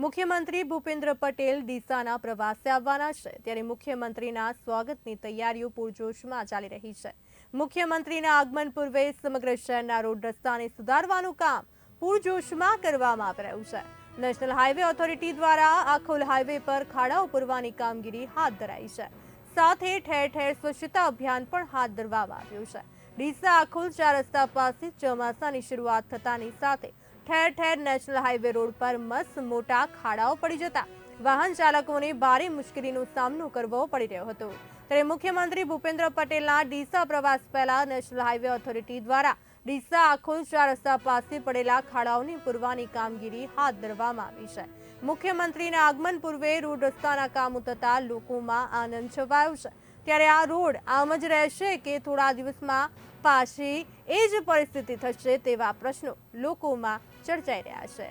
મુખ્યમંત્રી ભૂપેન્દ્ર પટેલ ડીસાના પ્રવાસે આવવાના છે, ત્યારે મુખ્યમંત્રીના સ્વાગતની તૈયારીઓ પૂરજોશમાં ચાલી રહી છે। મુખ્યમંત્રીના આગમન પૂર્વે સમગ્ર શહેરના રોડ રસ્તાને સુધારવાનું કામ પૂરજોશમાં કરવામાં આવી રહ્યું છે। નેશનલ હાઈવે ઓથોરિટી દ્વારા આખોલ હાઈવે પર ખાડાઓ પૂરવાની કામગીરી હાથ ધરાઈ છે, સાથે ઠેર ઠેર સ્વચ્છતા અભિયાન પણ હાથ ધરવામાં આવ્યું છે। ડીસા આખોલ 4 રસ્તા પાસે ચોમાસાની શરૂઆત થતાની સાથે ઠેર ઠેર નેશનલ હાઈવે રોડ પર મસ્ત મોટા ખાડાઓ પડી જતા વાહન ચાલકોને ભારે મુશ્કેલીનો સામનો કરવો પડી રહ્યો હતો। ત્યારે મુખ્યમંત્રી ભૂપેન્દ્ર પટેલના ડીસા પ્રવાસ પહેલા નેશનલ હાઈવે ઓથોરિટી દ્વારા ડીસા આખોલ 4 રસ્તા પાસે પડેલા ખાડાઓની પૂરવાની કામગીરી હાથ ધરવામાં આવી છે। મુખ્યમંત્રીના આગમન પૂર્વે રોડ રસ્તાના કામો થતા લોકોમાં આનંદ છવાયો છે। ત્યારે આ રોડ આમ જ રહેશે કે થોડા દિવસમાં પાછી એ જ પરિસ્થિતિ થશે તેવા પ્રશ્નો લોકોમાં ચર્ચાઈ રહ્યા છે।